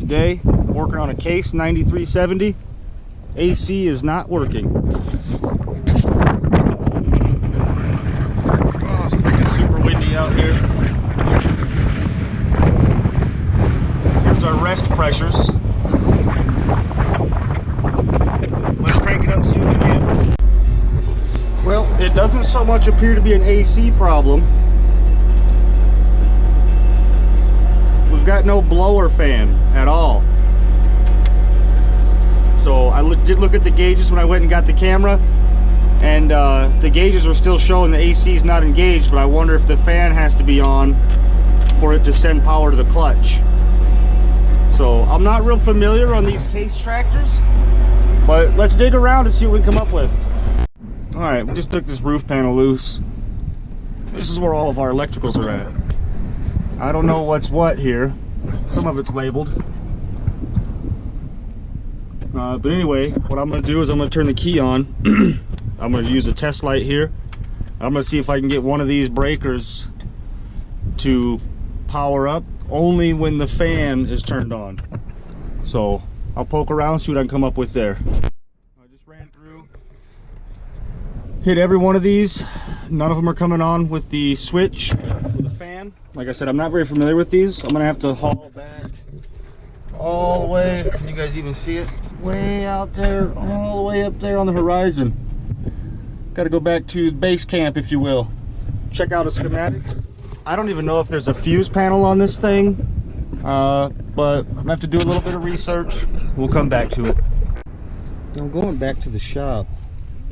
Today, working on a Case 9370. AC is not working. Oh, it's freaking super windy out here. Here's our rest pressures. Let's crank it up, see what we get. Well, it doesn't so much appear to be an AC problem. We've got no blower fan at all. So I did look at the gauges when I went and got the camera, and the gauges are still showing the AC is not engaged, but I wonder if the fan has to be on for it to send power to the clutch. So I'm not real familiar on these Case tractors, but let's dig around and see what we come up with. Alright, we just took this roof panel loose. This is where all of our electricals are at. I don't know what's what here. Some of it's labeled. But anyway, what I'm going to do is I'm going to turn the key on. I'm going to use a test light here. I'm going to see if I can get one of these breakers to power up only when the fan is turned on. So I'll poke around, see what I can come up with there. I just ran through, hit every one of these. None of them are coming on with the switch for the fan. Like I said, I'm not very familiar with these. I'm going to have to haul back all the way. Can you guys even see it? Way out there, all the way up there on the horizon. Got to go back to base camp, if you will. Check out a schematic. I don't even know if there's a fuse panel on this thing, but I'm gonna have to do a little bit of research. We'll come back to it. I'm going back to the shop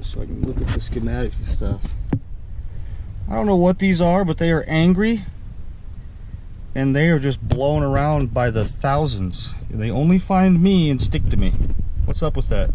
so I can look at the schematics and stuff. I don't know what these are, but they are angry, and they are just blown around by the thousands. They only find me and stick to me. What's up with that?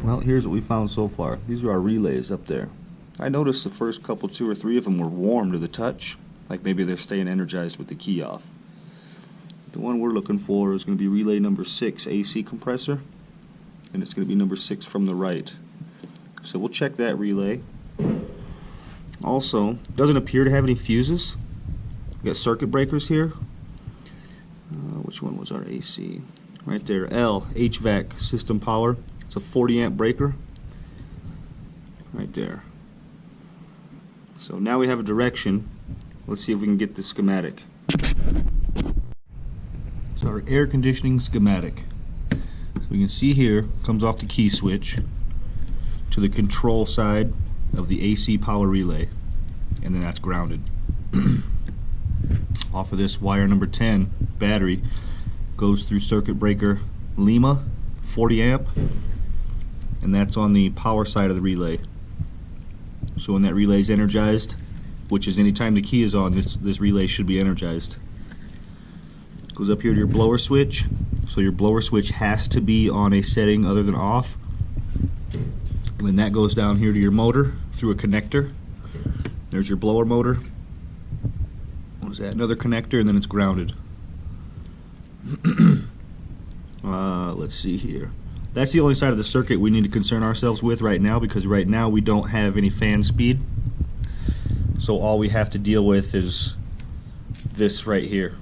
Well, here's what we found so far. These are our relays up there. I noticed the first couple, 2 or 3 of them were warm to the touch, like maybe they're staying energized with the key off. The one we're looking for is going to be relay number 6 AC compressor, and it's going to be number 6 from the right. So we'll check that relay. Also, doesn't appear to have any fuses. We've got circuit breakers here. Which one was our AC? Right there, L, HVAC system power. It's a 40 amp breaker. Right there. So now we have a direction. Let's see if we can get the schematic. So our air conditioning schematic. So we can see here, comes off the key switch to the control side of the AC power relay. And then that's grounded. Off of this wire number 10 battery goes through circuit breaker Lima 40 amp, and that's on the power side of the relay. So when that relay is energized, which is anytime the key is on, this relay should be energized. Goes up here to your blower switch. So your blower switch has to be on a setting other than off. And then that goes down here to your motor through a connector. There's your blower motor. What was that? Another connector, and then it's grounded. Let's see here. That's the only side of the circuit we need to concern ourselves with right now, because right now we don't have any fan speed. So all we have to deal with is this right here.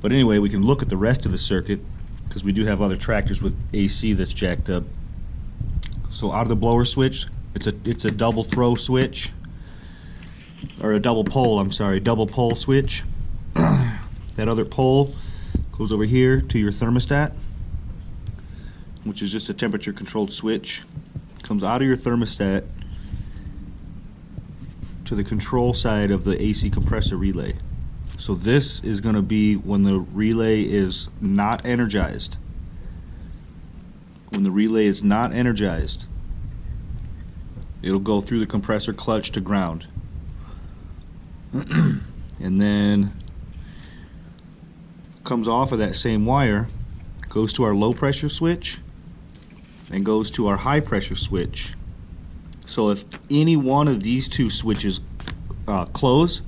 But anyway, we can look at the rest of the circuit, because we do have other tractors with AC that's jacked up. So out of the blower switch, it's a double throw switch, or a double pole, I'm sorry, double pole switch. That other pole goes over here to your thermostat, which is just a temperature controlled switch. Comes out of your thermostat to the control side of the AC compressor relay. So this is going to be when the relay is not energized. When the relay is not energized, it'll go through the compressor clutch to ground. And then comes off of that same wire, goes to our low pressure switch, and goes to our high pressure switch. So if any one of these two switches close,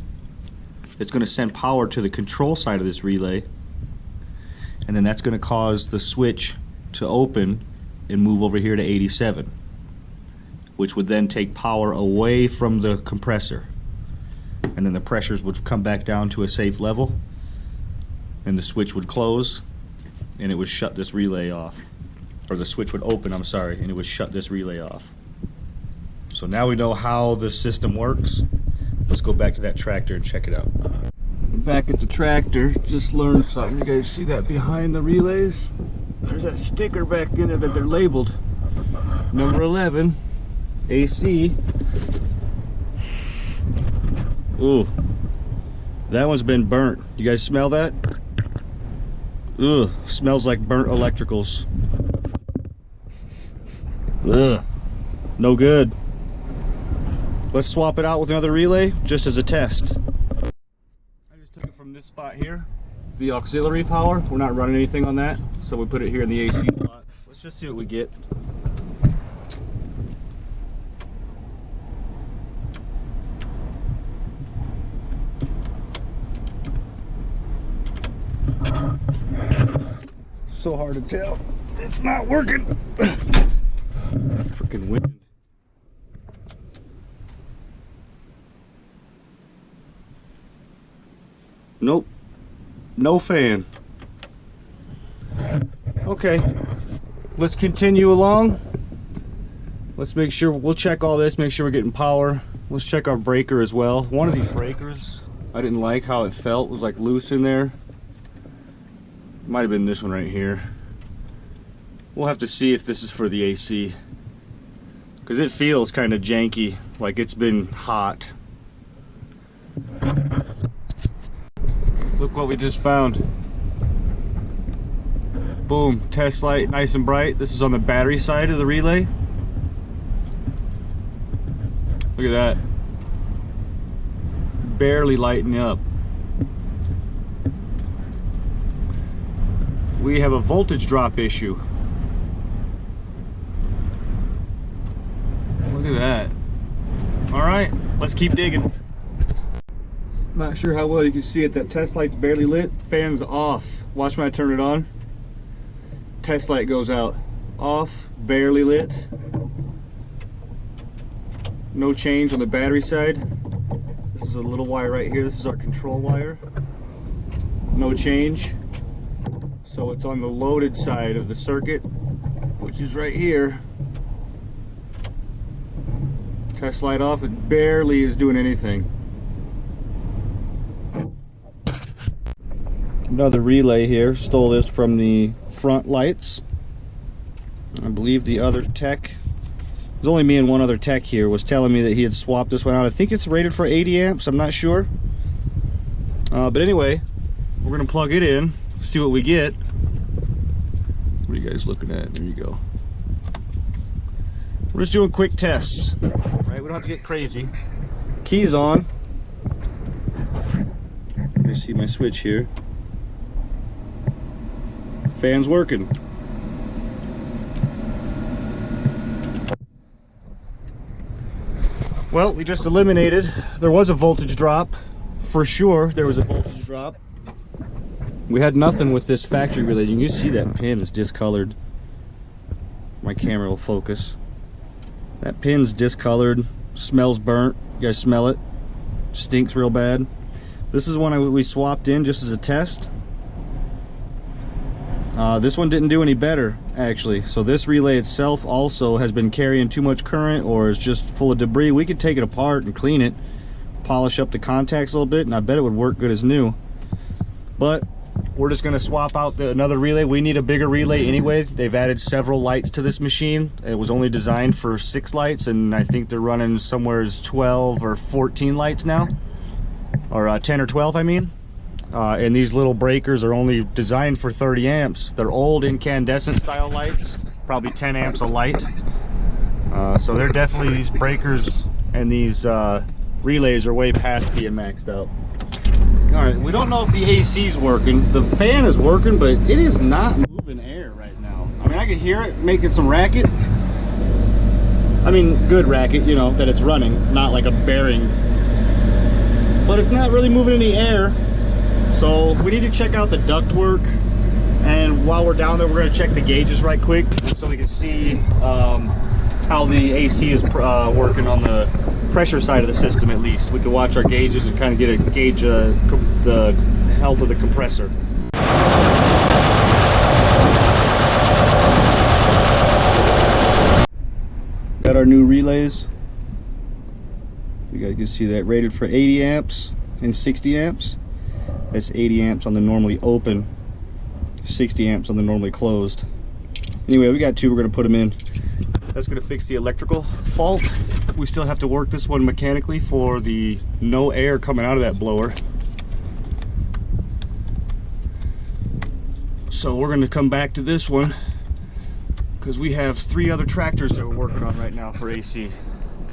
it's going to send power to the control side of this relay, and then that's going to cause the switch to open and move over here to 87, which would then take power away from the compressor, and then the pressures would come back down to a safe level, and the switch would close and it would shut this relay off. Or the switch would open, I'm sorry, and it would shut this relay off. So now we know how the system works. Let's go back to that tractor and check it out. Back at the tractor, just learned something. You guys see that behind the relays? There's that sticker back in there that they're labeled. Number 11, AC. Ooh, that one's been burnt. You guys smell that? Ugh, smells like burnt electricals. Ugh, no good. Let's swap it out with another relay just as a test. I just took it from this spot here, the auxiliary power. We're not running anything on that, so we put it here in the AC slot. Let's just see what we get. So hard to tell. It's not working. Freaking wind. Nope. No fan. Okay. Let's continue along. Let's make sure, we'll check all this, make sure we're getting power. Let's check our breaker as well. One of these breakers, I didn't like how it felt. It was like loose in there. Might have been this one right here. We'll have to see if this is for the AC, because it feels kind of janky, like it's been hot. Look what we just found. Boom, test light, nice and bright. This is on the battery side of the relay. Look at that. Barely lighting up. We have a voltage drop issue. Look at that. Alright, let's keep digging. Not sure how well you can see it. That test light's barely lit. Fan's off. Watch when I turn it on. Test light goes out. Off, barely lit. No change on the battery side. This is a little wire right here. This is our control wire. No change. So it's on the loaded side of the circuit, which is right here. Test light off. It barely is doing anything. Another relay here. Stole this from the front lights. I believe the other tech, there's only me and one other tech here, was telling me that he had swapped this one out. I think it's rated for 80 amps. I'm not sure. But anyway, we're going to plug it in, see what we get. What are you guys looking at? There you go. We're just doing quick tests. Right? We don't have to get crazy. Key's on. You see my switch here. Fan's working. Well, we just eliminated. There was a voltage drop. For sure, there was a voltage drop. We had nothing with this factory relay. You can see that pin is discolored. My camera will focus. That pin's discolored. Smells burnt. You guys smell it? Stinks real bad. This is one we swapped in just as a test. This one didn't do any better, actually. So this relay itself also has been carrying too much current or is just full of debris. We could take it apart and clean it, polish up the contacts a little bit, and I bet it would work good as new. But we're just going to swap out another relay. We need a bigger relay anyway. They've added several lights to this machine. It was only designed for 6 lights, and I think they're running somewhere 12 or 14 lights now. Or 10 or 12, I mean. And these little breakers are only designed for 30 amps. They're old incandescent style lights, probably 10 amps a light. So they're definitely, these breakers and these relays are way past being maxed out. Alright, we don't know if the AC is working. The fan is working, but it is not moving air right now. I mean, I can hear it making some racket. I mean, good racket, you know, that it's running, not like a bearing. But it's not really moving any air. So we need to check out the ductwork, and while we're down there, we're going to check the gauges right quick so we can see how the AC is working on the pressure side of the system. At least we can watch our gauges and kind of get a gauge the health of the compressor. got our new relays. You guys can see that rated for 80 amps and 60 amps. That's 80 amps on the normally open, 60 amps on the normally closed. Anyway, we got two, we're going to put them in. That's going to fix the electrical fault. We still have to work this one mechanically for the no air coming out of that blower. So we're going to come back to this one because we have 3 other tractors that we're working on right now for AC.